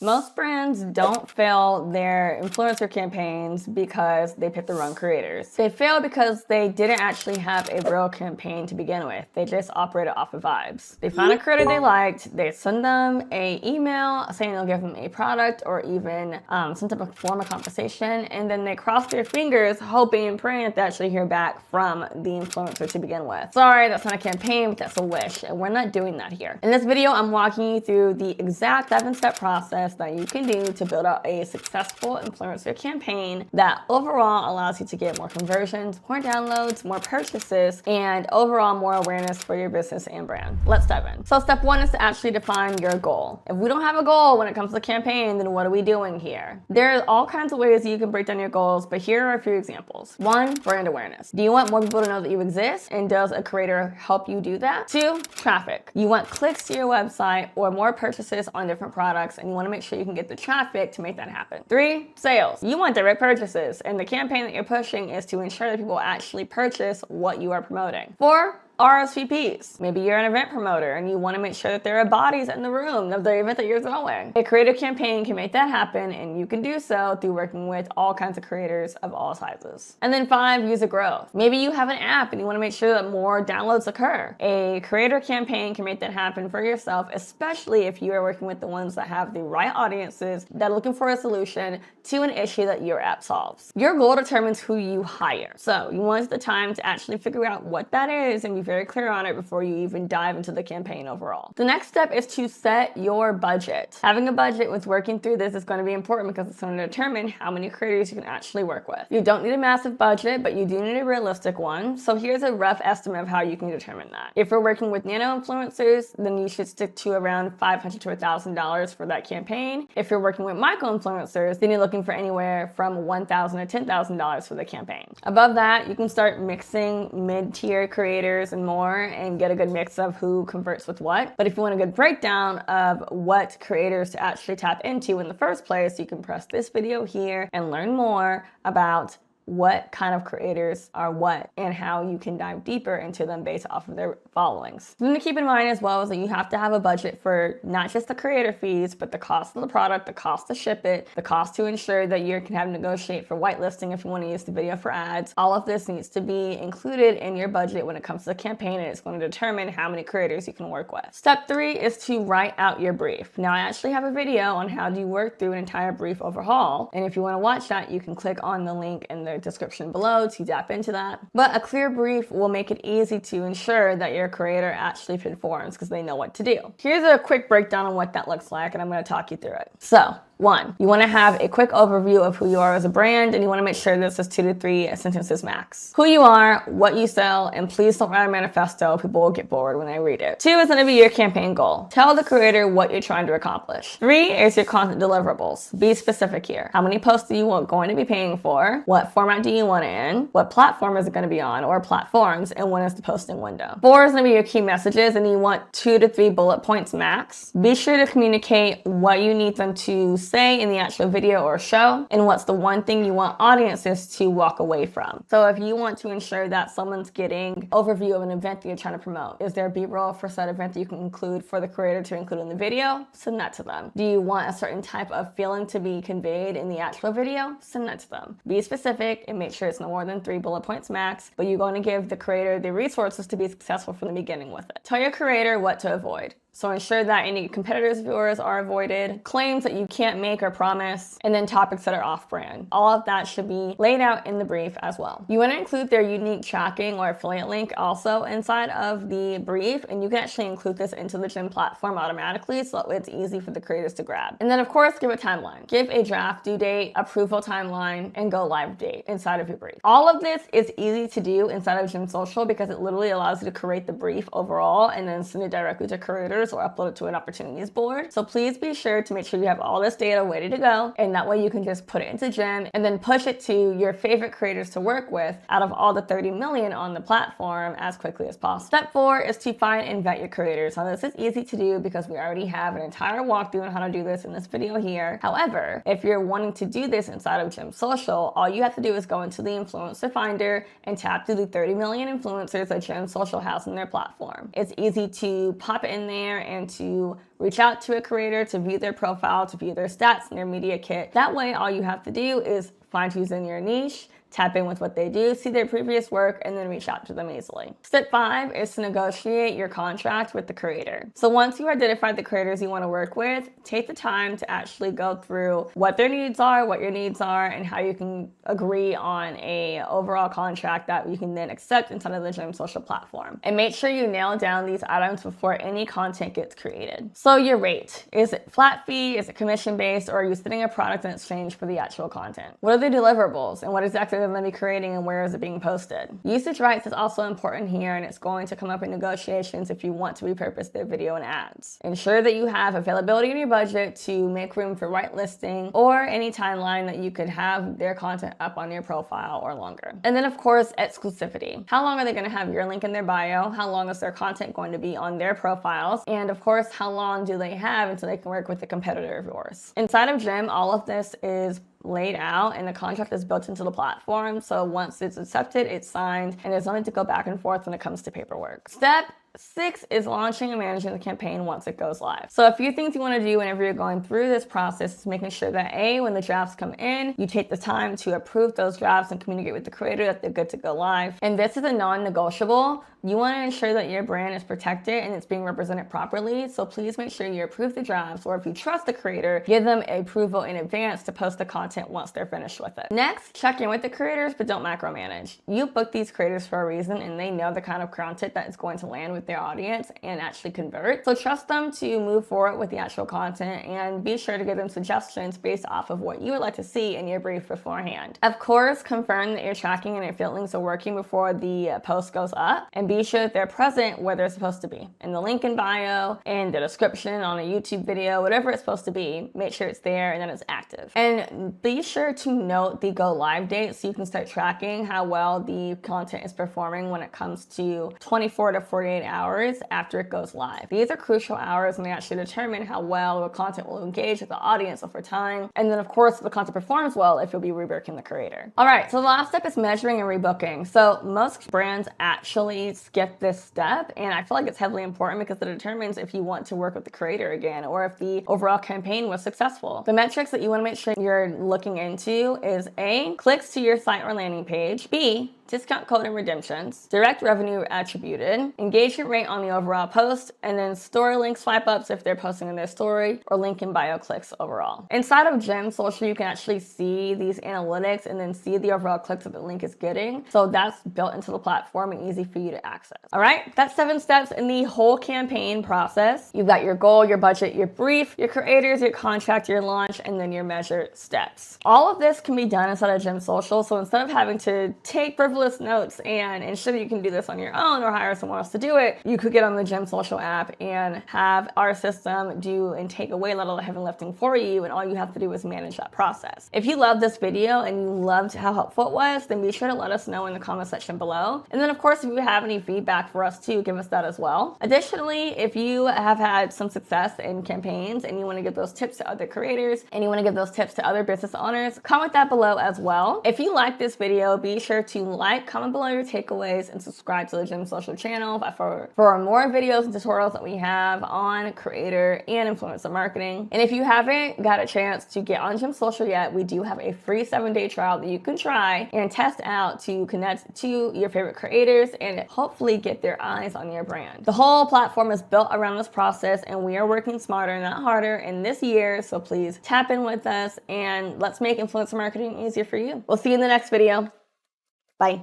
Most brands don't fail their influencer campaigns because they picked the wrong creators. They fail because they didn't actually have a real campaign to begin with. They just operated off of vibes. They found a creator they liked, they send them an email saying they'll give them a product or even some type of form of compensation, and then they cross their fingers hoping and praying that they actually hear back from the influencer to begin with. Sorry, that's not a campaign, but that's a wish, and we're not doing that here. In this video, I'm walking you through the exact 7-step process that you can do to build out a successful influencer campaign that overall allows you to get more conversions, more downloads, more purchases, and overall more awareness for your business and brand. Let's dive in. So step 1 is to actually define your goal. If we don't have a goal when it comes to the campaign, then what are we doing here? There are all kinds of ways you can break down your goals, but here are a few examples. 1, brand awareness. Do you want more people to know that you exist? And does a creator help you do that? 2, traffic. You want clicks to your website or more purchases on different products, and you want to make sure you can get the traffic to make that happen. 3, sales. You want direct purchases, and the campaign that you're pushing is to ensure that people actually purchase what you are promoting. 4, RSVPs. Maybe you're an event promoter and you want to make sure that there are bodies in the room of the event that you're throwing. A creative campaign can make that happen, and you can do so through working with all kinds of creators of all sizes. And then 5, user growth. Maybe you have an app and you want to make sure that more downloads occur. A creator campaign can make that happen for yourself, especially if you are working with the ones that have the right audiences that are looking for a solution to an issue that your app solves. Your goal determines who you hire. So you want the time to actually figure out what that is and be very clear on it before you even dive into the campaign overall. The next step is to set your budget. Having a budget with working through this is going to be important because it's going to determine how many creators you can actually work with. You don't need a massive budget, but you do need a realistic one. So here's a rough estimate of how you can determine that. If you're working with nano influencers, then you should stick to around $500 to $1,000 for that campaign. If you're working with micro influencers, then you're looking for anywhere from $1,000 to $10,000 for the campaign. Above that, you can start mixing mid-tier creators and more and get a good mix of who converts with what. But if you want a good breakdown of what creators to actually tap into in the first place, you can press this video here and learn more about what kind of creators are what and how you can dive deeper into them based off of their followings. Something to keep in mind as well is that you have to have a budget for not just the creator fees, but the cost of the product, the cost to ship it, the cost to ensure that you can have negotiate for whitelisting if you want to use the video for ads. All of this needs to be included in your budget when it comes to the campaign, and it's going to determine how many creators you can work with. Step 3 is to write out your brief. Now I actually have a video on how do you work through an entire brief overhaul, and if you want to watch that, you can click on the link in the description below to tap into that. But a clear brief will make it easy to ensure that your creator actually performs because they know what to do. Here's a quick breakdown on what that looks like, and I'm going to talk you through it. So 1, you want to have a quick overview of who you are as a brand, and you want to make sure this is 2 to 3 sentences max. Who you are, what you sell, and please don't write a manifesto. People will get bored when they read it. 2 is going to be your campaign goal. Tell the creator what you're trying to accomplish. 3 is your content deliverables. Be specific here. How many posts do you want going to be paying for? What format do you want it in? What platform is it going to be on, or platforms, and when is the posting window? 4 is going to be your key messages, and you want 2 to 3 bullet points max. Be sure to communicate what you need them to say in the actual video or show, and what's the one thing you want audiences to walk away from. So if you want to ensure that someone's getting overview of an event that you're trying to promote, is there a B-roll for said event that you can include for the creator to include in the video? Send that to them. Do you want a certain type of feeling to be conveyed in the actual video? Send that to them. Be specific and make sure it's no more than 3 bullet points max, but you're going to give the creator the resources to be successful from the beginning with it. Tell your creator what to avoid. So ensure that any competitors of yours are avoided, claims that you can't make or promise, and then topics that are off-brand. All of that should be laid out in the brief as well. You want to include their unique tracking or affiliate link also inside of the brief, and you can actually include this into the gym platform automatically so that it's easy for the creators to grab. And then of course, give a timeline. Give a draft due date, approval timeline, and go live date inside of your brief. All of this is easy to do inside of Gym Social because it literally allows you to create the brief overall and then send it directly to creators or upload it to an opportunities board. So please be sure to make sure you have all this data ready to go, and that way you can just put it into Gym and then push it to your favorite creators to work with out of all the 30 million on the platform as quickly as possible. Step 4 is to find and vet your creators. Now this is easy to do because we already have an entire walkthrough on how to do this in this video here. However, if you're wanting to do this inside of Gym Social, all you have to do is go into the influencer finder and tap through the 30 million influencers that Gym Social has on their platform. It's easy to pop it in there there and to reach out to a creator, to view their profile, to view their stats and their media kit. That way, all you have to do is find who's in your niche, tap in with what they do, see their previous work, and then reach out to them easily. Step 5 is to negotiate your contract with the creator. So once you identify the creators you want to work with, take the time to actually go through what their needs are, what your needs are, and how you can agree on a overall contract that you can then accept inside of the Gem Social platform. And make sure you nail down these items before any content gets created. So your rate, is it flat fee, is it commission based, or are you sending a product in exchange for the actual content? What are the deliverables, and what exactly they're going to be creating, and where is it being posted? Usage rights is also important here, and it's going to come up in negotiations if you want to repurpose their video and ads. Ensure that you have availability in your budget to make room for whitelisting or any timeline that you could have their content up on your profile or longer. And then of course, exclusivity. How long are they going to have your link in their bio? How long is their content going to be on their profiles? And of course, how long do they have until they can work with a competitor of yours? Inside of Gem, all of this is laid out and the contract is built into the platform. So once it's accepted, it's signed, and there's nothing to go back and forth when it comes to paperwork. Step 6 is launching and managing the campaign once it goes live. So a few things you want to do whenever you're going through this process is making sure that when the drafts come in, you take the time to approve those drafts and communicate with the creator that they're good to go live. And this is a non-negotiable. You want to ensure that your brand is protected and it's being represented properly. So please make sure you approve the drafts, or if you trust the creator, give them approval in advance to post the content once they're finished with it. Next, check in with the creators, but don't macromanage. You book these creators for a reason, and they know the kind of content that is going to land with their audience and actually convert. So trust them to move forward with the actual content, and be sure to give them suggestions based off of what you would like to see in your brief beforehand. Of course, confirm that your tracking and your field links are working before the post goes up, and be sure that they're present where they're supposed to be. In the link in bio, in the description on a YouTube video, whatever it's supposed to be, make sure it's there and that it's active. And be sure to note the go live date so you can start tracking how well the content is performing when it comes to 24 to 48 hours after it goes live. These are crucial hours, and they actually determine how well the content will engage with the audience over time. And then of course, if the content performs well, if you'll be reworking the creator. All right, so the last step is measuring and rebooking. So most brands actually skip this step, and I feel like it's heavily important because it determines if you want to work with the creator again or if the overall campaign was successful. The metrics that you want to make sure you're looking into is A, clicks to your site or landing page, B, discount code and redemptions, direct revenue attributed, engagement rate on the overall post, and then story link swipe ups if they're posting in their story, or link in bio clicks overall. Inside of Gem Social, you can actually see these analytics and then see the overall clicks that the link is getting. So that's built into the platform and easy for you to access. All right, that's 7 steps in the whole campaign process. You've got your goal, your budget, your brief, your creators, your contract, your launch, and then your measured steps. All of this can be done inside of Gem Social. So instead of having to take frivolous notes and ensure that you can do this on your own or hire someone else to do it, you could get on the Gem Social app and have our system do and take away a lot of the heavy lifting for you, and all you have to do is manage that process. If you loved this video and you loved how helpful it was, then be sure to let us know in the comment section below. And then of course, if you have any feedback for us too, give us that as well. Additionally, if you have had some success in campaigns and you want to give those tips to other creators and you want to give those tips to other business owners, comment that below as well. If you like this video, be sure to like, comment below your takeaways, and subscribe to the Gem Social channel for more videos and tutorials that we have on creator and influencer marketing. And if you haven't got a chance to get on Gem Social yet, we do have a free 7-day trial that you can try and test out to connect to your favorite creators and hopefully get their eyes on your brand. The whole platform is built around this process, and we are working smarter, not harder, in this year. So please tap in with us and let's make influencer marketing easier for you. We'll see you in the next video. Bye.